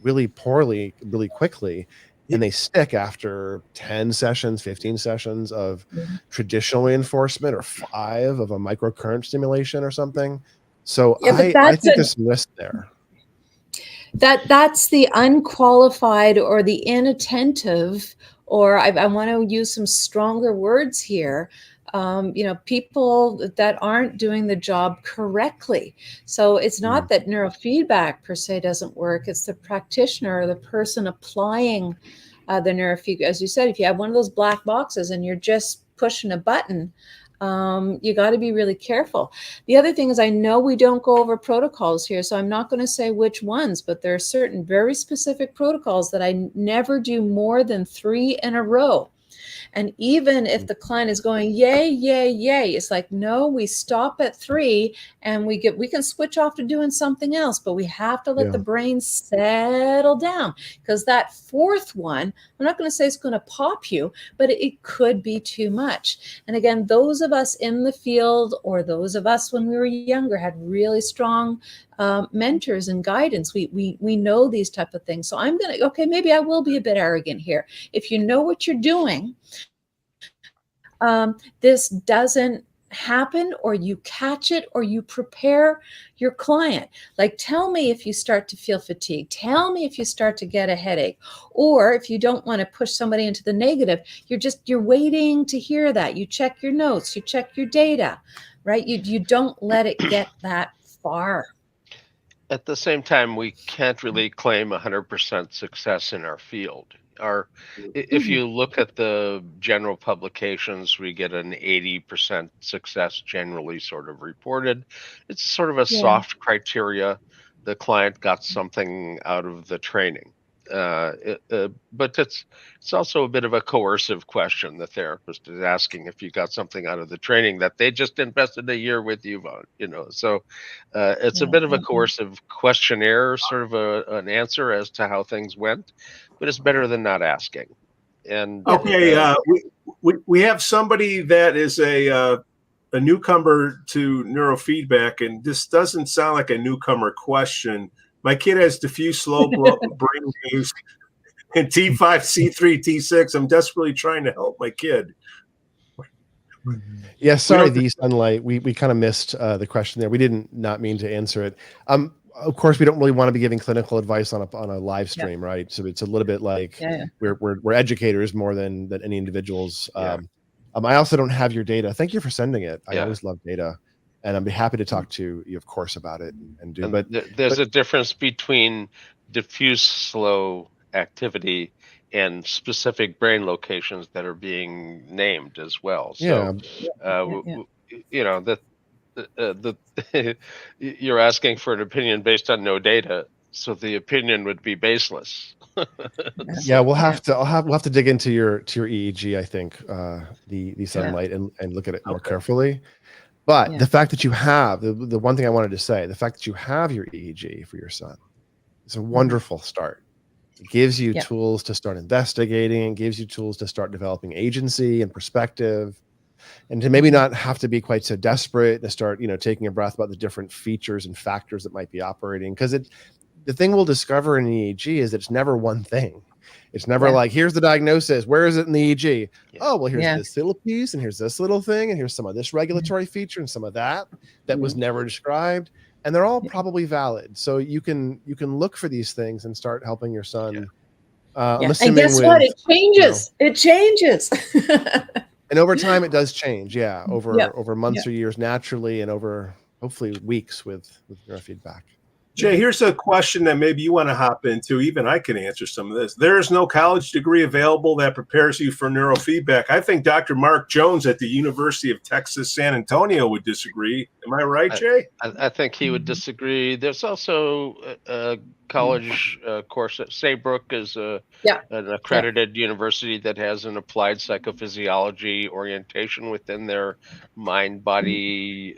really poorly, really quickly, and they stick after 10 sessions, 15 sessions of traditional reinforcement, or 5 of a microcurrent stimulation or something. So I think there's some risk there. That's the unqualified or the inattentive, or I want to use some stronger words here. People that aren't doing the job correctly. So it's not that neurofeedback per se doesn't work. It's the practitioner or the person applying the neurofeedback. As you said, if you have one of those black boxes and you're just pushing a button, you got to be really careful. The other thing is, I know we don't go over protocols here, so I'm not going to say which ones, but there are certain very specific protocols that I never do more than 3 in a row. And even if the client is going, yay, yay, yay, it's like, no, we stop at 3 and we can switch off to doing something else, but we have to let the brain settle down, because that 4th one, I'm not going to say it's going to pop you, but it could be too much. And again, those of us in the field, or those of us when we were younger, had really strong mentors and guidance. We know these type of things. So I'm going to, maybe I will be a bit arrogant here. If you know what you're doing, this doesn't happen, or you catch it, or you prepare your client. Like, tell me if you start to feel fatigued. Tell me if you start to get a headache. Or if you don't want to push somebody into the negative, you're waiting to hear that. You check your notes, you check your data, right? You don't let it get that far. At the same time, we can't really claim 100% success in our field. If you look at the general publications, we get an 80% success generally sort of reported. It's sort of a soft criteria. The client got something out of the training. But it's also a bit of a coercive question. The therapist is asking if you got something out of the training that they just invested a year with you on, So it's a bit of a coercive questionnaire, sort of an answer as to how things went, but it's better than not asking. And okay, we have somebody that is a newcomer to neurofeedback, and this doesn't sound like a newcomer question. My kid has diffuse slow brain waves and T5, C3, T6. I'm desperately trying to help my kid. Yeah, sorry, the sunlight. We kind of missed the question there. We didn't not mean to answer it. Of course, we don't really want to be giving clinical advice on a live stream, right? So it's a little bit like we're educators more than any individuals. I also don't have your data. Thank you for sending it. I always love data, and I'd be happy to talk to you, of course, about it and do. But there's a difference between diffuse slow activity and specific brain locations that are being named as well. So, you're asking for an opinion based on no data, so the opinion would be baseless. Yeah, we'll have to dig into your EEG, I think, the sunlight and look at it more carefully. But the fact that you have the one thing I wanted to say, the fact that you have your EEG for your son, is a wonderful start. It gives you tools to start investigating, and gives you tools to start developing agency and perspective, and to maybe not have to be quite so desperate to start, taking a breath about the different features and factors that might be operating. Because the thing we'll discover in EEG is that it's never one thing. It's never like, here's the diagnosis. Where is it in the EEG? Oh, well, here's this little piece, and here's this little thing, and here's some of this regulatory feature and some of that was never described. And they're all probably valid. So you can look for these things and start helping your son. And guess what? It changes. It changes. And over time, it does change. Yeah, over months or years naturally, and over hopefully weeks with neurofeedback. Jay, here's a question that maybe you want to hop into. Even I can answer some of this. There is no college degree available that prepares you for neurofeedback. I think Dr. Mark Jones at the University of Texas, San Antonio would disagree. Am I right, Jay? I think he would disagree. There's also a college course at Saybrook is an accredited university that has an applied psychophysiology orientation within their mind-body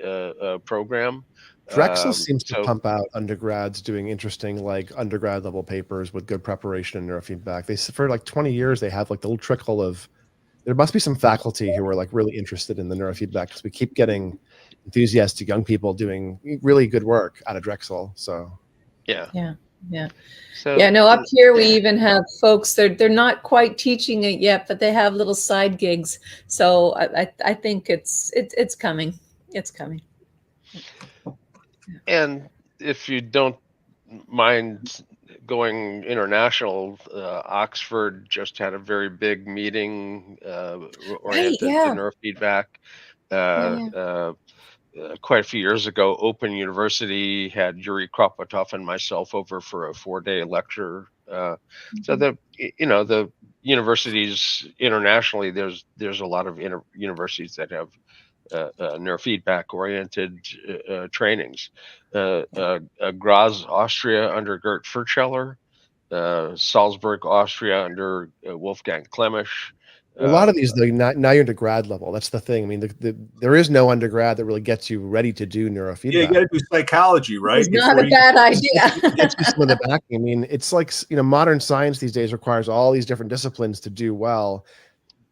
program. Drexel seems to pump out undergrads doing interesting, like undergrad level papers with good preparation and neurofeedback. They, for like 20 years, they have like the little trickle of, there must be some faculty who are like really interested in the neurofeedback, because we keep getting enthusiastic young people doing really good work out of Drexel. So up here we even have folks, they're not quite teaching it yet, but they have little side gigs. So I think it's coming. It's coming. And if you don't mind going international, Oxford just had a very big meeting oriented to neurofeedback. Quite a few years ago, Open University had Yuri Kropotov and myself over for a 4-day lecture. So the universities internationally, there's a lot of universities that have neurofeedback oriented trainings. Graz, Austria under Gert Furcheller, Salzburg, Austria under Wolfgang Klemisch. A lot of these, though, now you're into grad level. That's the thing. I mean, there is no undergrad that really gets you ready to do neurofeedback. Yeah, you got to do psychology, right? It's not a bad idea. Gets you some of the backing. I mean, it's like, modern science these days requires all these different disciplines to do well.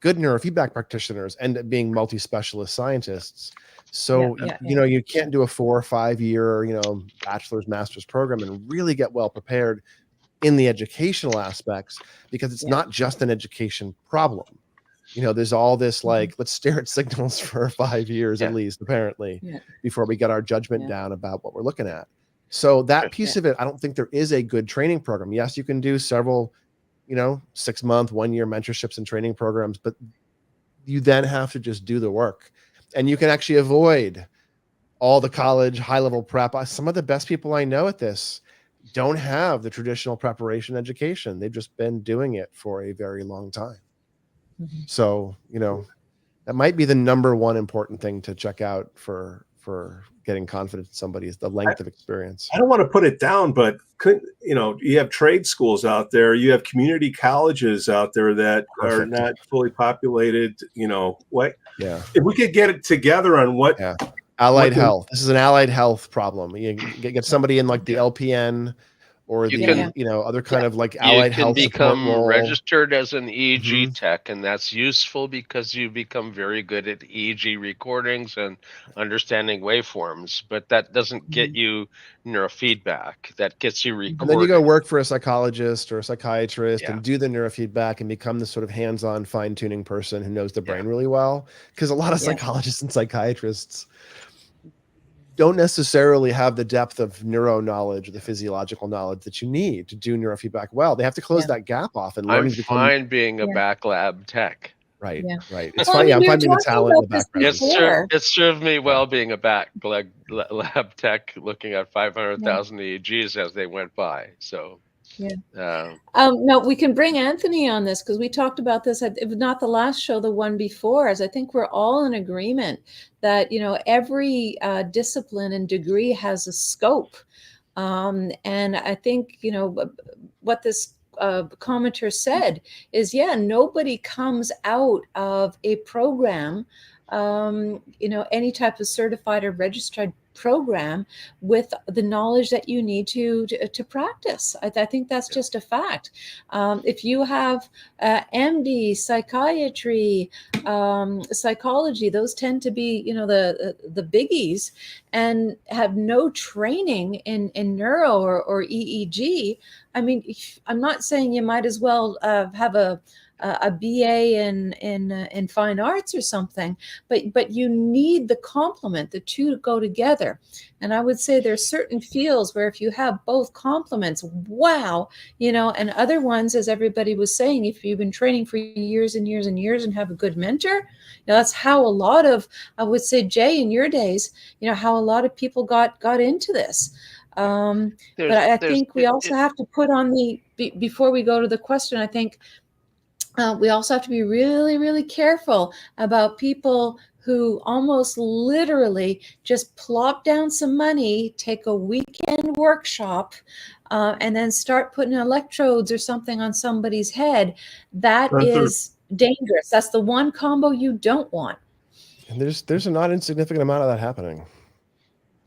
Good neurofeedback practitioners end up being multi-specialist scientists. So, you can't do a 4 or 5 year, bachelor's, master's program and really get well prepared in the educational aspects, because it's not just an education problem. there's all this like, let's stare at signals for 5 years at least, apparently, before we get our judgment down about what we're looking at. So that piece of it, I don't think there is a good training program. Yes, you can do several, 6-month, 1-year mentorships and training programs, but you then have to just do the work, and you can actually avoid all the college high-level prep. Some of the best people I know at this don't have the traditional preparation education. They've just been doing it for a very long time. So, that might be the number one important thing to check out for getting confident in somebody, is the length of experience. I don't want to put it down, but you have trade schools out there, you have community colleges out there that are not fully populated. If we could get it together on what allied health. This is an allied health problem. You get somebody in like the LPN or other kind of like allied health. You can become registered as an EEG tech, and that's useful because you become very good at EEG recordings and understanding waveforms. But that doesn't get you neurofeedback. That gets you recording. And then you go work for a psychologist or a psychiatrist and do the neurofeedback and become this sort of hands-on fine-tuning person who knows the brain really well. Because a lot of psychologists and psychiatrists don't necessarily have the depth of neuro knowledge or the physiological knowledge that you need to do neurofeedback well. They have to close that gap off and learn. I'm fine being a back lab tech. Right. It's fine. I'm fine being the talent in the background. It served me well being a back lab tech, looking at 500,000 EEGs as they went by. So. No, we can bring Anthony on this, because we talked about this if not the last show, the one before, as I think we're all in agreement that every discipline and degree has a scope, and I think what this commenter said is nobody comes out of a program, any type of certified or registered program with the knowledge that you need to practice. I think that's just a fact. If you have MD, psychiatry, psychology, those tend to be the biggies, and have no training in neuro or EEG. I mean, I'm not saying you might as well have a BA in fine arts or something, but you need the complement. The two go together. And I would say there's certain fields where if you have both complements, wow, and other ones, as everybody was saying, if you've been training for years and years and years and have a good mentor, that's how a lot of, I would say, Jay, in your days, how a lot of people got into this. But I think we also have to put on before we go to the question, I think, we also have to be really, really careful about people who almost literally just plop down some money, take a weekend workshop, and then start putting electrodes or something on somebody's head. That is dangerous. That's the one combo you don't want. And there's a not insignificant amount of that happening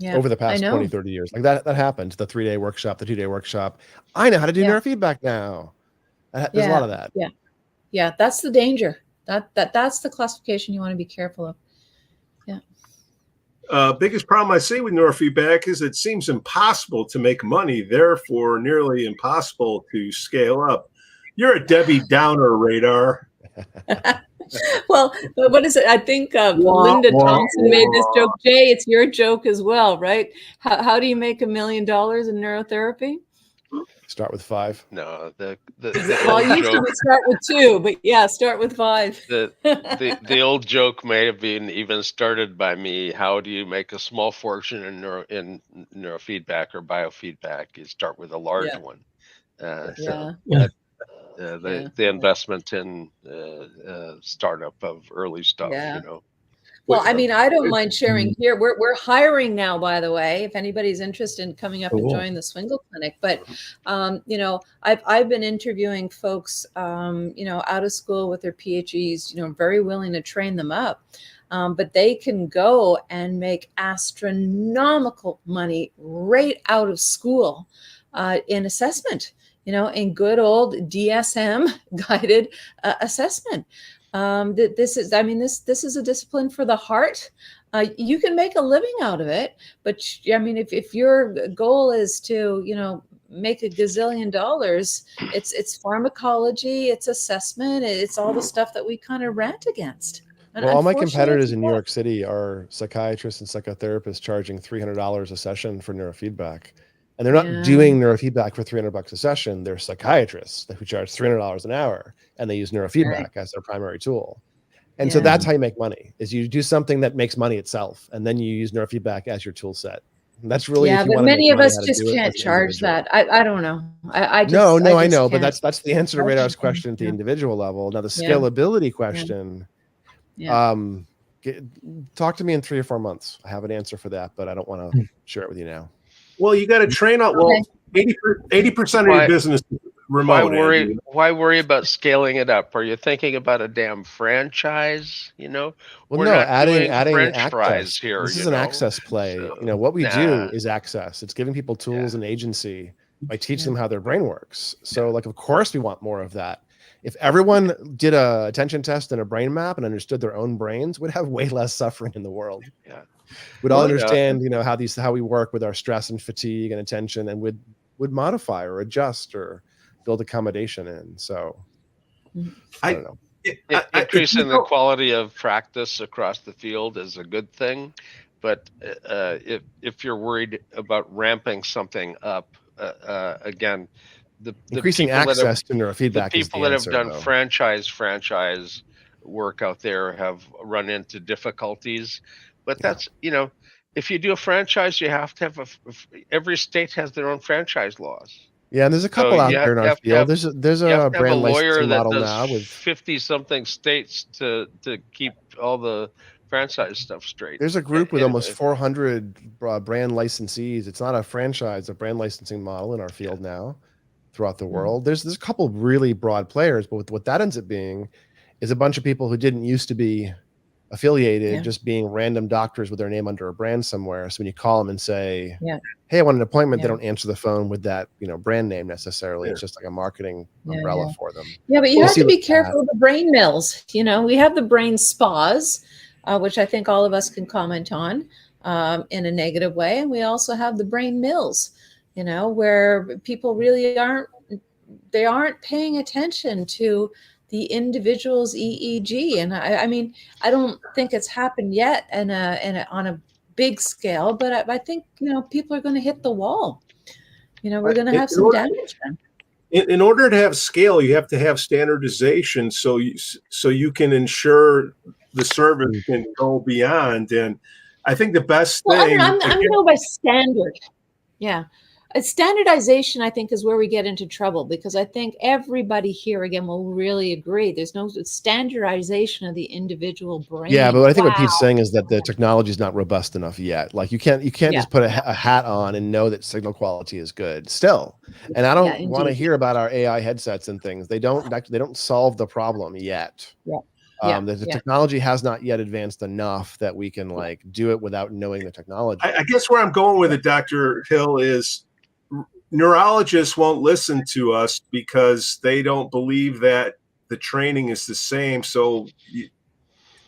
over the past 20, 30 years. Like that happened, the 3-day workshop, the 2-day workshop. I know how to do neurofeedback now. There's a lot of that. Yeah, that's the danger. That's the classification you want to be careful of. Biggest problem I see with neurofeedback is it seems impossible to make money, therefore nearly impossible to scale up. You're a Debbie Downer, Radar. Well, what is it? I think Linda Thompson made this joke. Jay, it's your joke as well, right? How do you make $1 million in neurotherapy? Start with 5. No, well, usually we start with 2, but start with 5. The old joke may have been even started by me. How do you make a small fortune in neurofeedback or biofeedback? You start with a large one. The investment in startup of early stuff, Well, I mean, I don't mind sharing here. We're hiring now, by the way, if anybody's interested in coming up and joining the Swingle Clinic. But, I've been interviewing folks, out of school with their PhDs, very willing to train them up. But they can go and make astronomical money right out of school in assessment, in good old DSM guided assessment. This is a discipline for the heart. You can make a living out of it, but I mean, if your goal is to, make a gazillion dollars. It's pharmacology, it's assessment, it's all the stuff that we kind of rant against. And well, all my unfortunately, competitors it's in New not. York City are psychiatrists and psychotherapists charging $300 a session for neurofeedback. And they're not Yeah. doing neurofeedback for $300 a session. They're psychiatrists who charge $300 an hour, and they use neurofeedback Right. as their primary tool. And so Yeah. that's how you make money, is you do something that makes money itself, and then you use neurofeedback as your tool set. And that's really, Yeah, if you but want to make many of money, us how to just do it can't as an charge individual. that. I don't know. I just No, I know, but can't. that's the answer to charge Radar's it. question at the Yeah. individual level. Now the Yeah. scalability question, Yeah. talk to me in 3 or 4 months. I have an answer for that, but I don't want to share it with you now. Well, you got to train out. Well, 80% of your business is remote. Andy. Why worry about scaling it up? Are you thinking about a damn franchise? Well, we're no, not doing adding French access. fries here. This is an access play. So, What we nah. do is access. It's giving people tools and agency by teaching them how their brain works. So, like, of course, we want more of that. If everyone did a attention test and a brain map and understood their own brains, we'd have way less suffering in the world. Yeah. We'd all understand, how we work with our stress and fatigue and attention, and would modify or adjust or build accommodation in. So I don't know. Increasing the quality of practice across the field is a good thing, but if you're worried about ramping something up, again, the Increasing access to neurofeedback. The people that have done franchise work out there have run into difficulties, but that's if you do a franchise, you have to have every state has their own franchise laws. Yeah, and there's a couple out there in our field. There's a brand licensing model now with 50-something states to keep all the franchise stuff straight. There's a group with almost 400 brand licensees. It's not a franchise, a brand licensing model in our field now throughout the world. There's a couple of really broad players, but what that ends up being is a bunch of people who didn't used to be affiliated, just being random doctors with their name under a brand somewhere. So when you call them and say, hey, I want an appointment, they don't answer the phone with that, brand name necessarily. It's just like a marketing umbrella for them. Yeah, but you have to be careful of the brain mills. We have the brain spas, which I think all of us can comment on in a negative way. And we also have the brain mills, where people really aren't paying attention to the individual's EEG. And I mean, I don't think it's happened yet on a big scale, but I think, people are going to hit the wall. We're going to have some damage then. In order to have scale, you have to have standardization so you can ensure the service can go beyond. And I think the best thing. I'm going by standard. Yeah. Standardization, I think, is where we get into trouble, because I think everybody here, again, will really agree. There's no standardization of the individual brain. Yeah, but I think what Pete's saying is that the technology is not robust enough yet. Like you can't just put a hat on and know that signal quality is good still. And I don't want to hear about our AI headsets and things. They don't solve the problem yet. The technology has not yet advanced enough that we can do it without knowing the technology. I guess where I'm going with it, Dr. Hill, is neurologists won't listen to us because they don't believe that the training is the same. So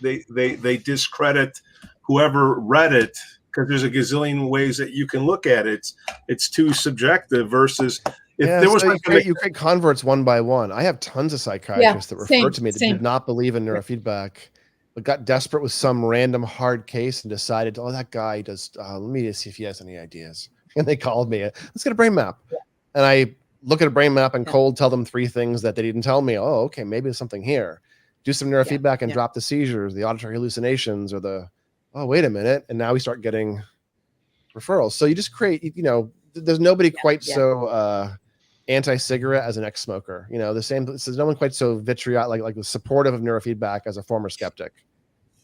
they discredit whoever read it, because there's a gazillion ways that you can look at it. It's too subjective versus if there was you create converts one by one. I have tons of psychiatrists that refer to me that did not believe in neurofeedback, but got desperate with some random hard case and decided, that guy does, let me just see if he has any ideas. And they called me, let's get a brain map. And I look at a brain map and cold tell them 3 things that they didn't tell me. Oh, okay, maybe there's something here. Do some neurofeedback and drop the seizures, the auditory hallucinations, or wait a minute. And now we start getting referrals. So you just create, there's nobody quite so anti-cigarette as an ex-smoker. The same, there's no one quite so vitriolic, like supportive of neurofeedback as a former skeptic.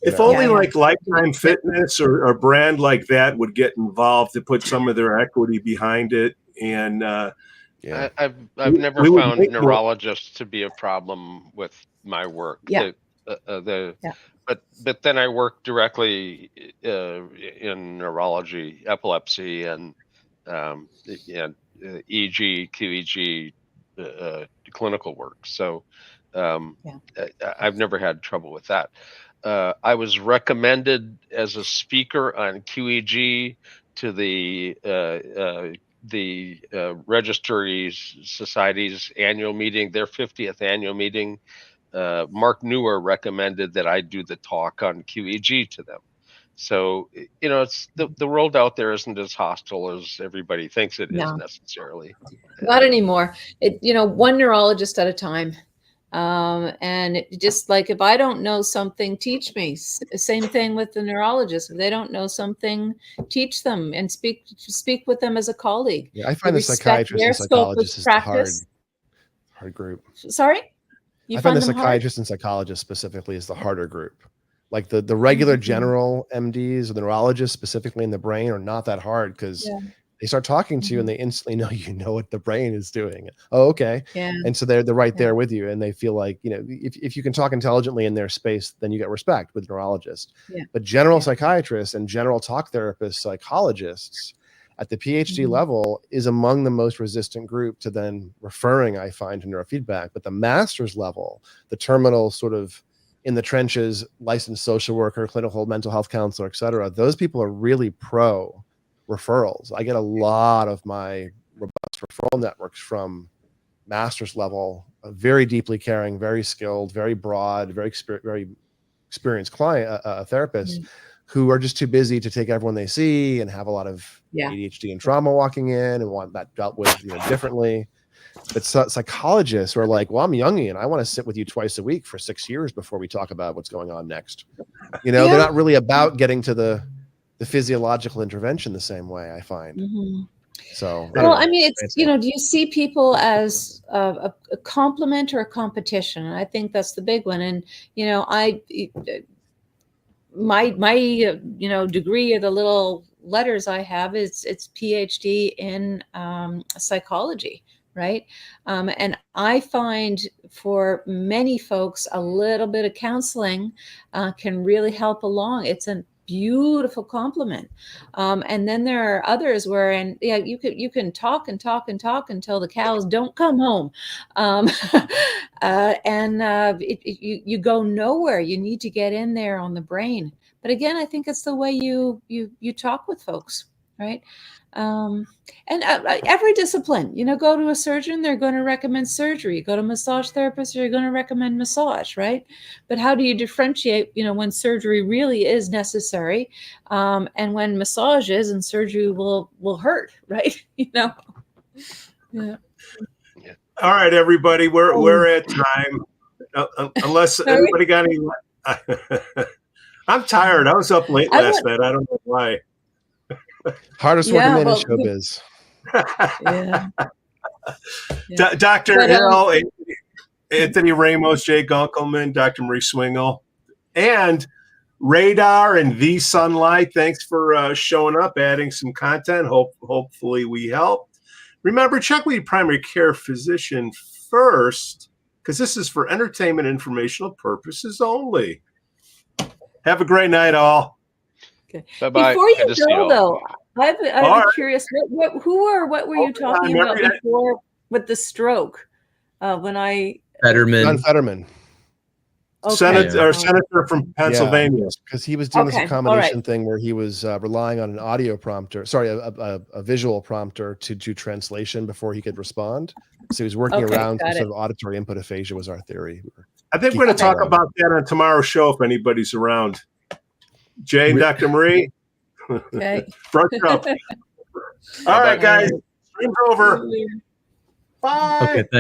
If only Lifetime Fitness or a brand like that would get involved to put some of their equity behind it. And I've never found neurologists to be a problem with my work. But then I work directly in neurology, epilepsy, and EEG, QEEG, clinical work. So I've never had trouble with that. I was recommended as a speaker on QEEG to the the Registry Society's annual meeting, their 50th annual meeting, Mark Newer recommended that I do the talk on QEG to them. So, it's the world out there isn't as hostile as everybody thinks it is necessarily. Not anymore. One neurologist at a time. And just like, if I don't know something, teach me. Same thing with the neurologist. If they don't know something, teach them and speak with them as a colleague. Yeah, I find the psychiatrist and psychologist is the hard group. Sorry? I find the psychiatrist and psychologist specifically is the harder group. Like the regular general MDs or the neurologists specifically in the brain are not that hard, because they start talking to you and they instantly know what the brain is doing. Oh, okay. Yeah. And so they're right there with you, and they feel like, if you can talk intelligently in their space, then you get respect with neurologists. Yeah. But general psychiatrists and general talk therapists, psychologists at the PhD level is among the most resistant group to then referring, I find, to neurofeedback. But the master's level, the terminal sort of in the trenches, licensed social worker, clinical mental health counselor, et cetera, those people are really pro referrals. I get a lot of my robust referral networks from master's level, very deeply caring, very skilled, very broad, very experienced client therapists who are just too busy to take everyone they see and have a lot of ADHD and trauma walking in and want that dealt with differently. But psychologists are like, well, I'm Jungian. I want to sit with you twice a week for 6 years before we talk about what's going on next. They're not really about getting to the physiological intervention the same way, I find. So, I mean, it's, do you see people as a complement or a competition? And I think that's the big one. And, my degree, or the little letters I have, it's PhD in psychology. Right. And I find for many folks, a little bit of counseling can really help along. It's a beautiful compliment. And then there are others where, you can talk and talk and talk until the cows don't come home. You go nowhere. You need to get in there on the brain. But again, I think it's the way you talk with folks. Right. And every discipline, go to a surgeon, they're going to recommend surgery. Go to massage therapists, they're going to recommend massage, right? But how do you differentiate, when surgery really is necessary, and when massage is and surgery will hurt, right? Yeah. All right, everybody, we're at time. Unless everybody got any. I'm tired. I was up late last night. I don't know why. Hardest working man in showbiz. Dr. Hill, Anthony Ramos, Jay Gunkelman, Dr. Marie Swingle, and Radar and The Sunlight. Thanks for showing up, adding some content. Hopefully we helped. Remember, check with your primary care physician first, because this is for entertainment informational purposes only. Have a great night, all. Okay. Bye-bye. Before you go, though, I'm curious. What were you talking about before with the stroke? Fetterman. John Fetterman. Okay. Senator from Pennsylvania. Because he was doing this combination thing where he was relying on an audio prompter, a visual prompter to do translation before he could respond. So he was working around some sort of auditory input aphasia was our theory. I think we're going to talk about that on tomorrow's show if anybody's around. Jay, Dr. Marie. Okay. Brush up. All right, guys. Stream's over. Bye. Okay, thanks.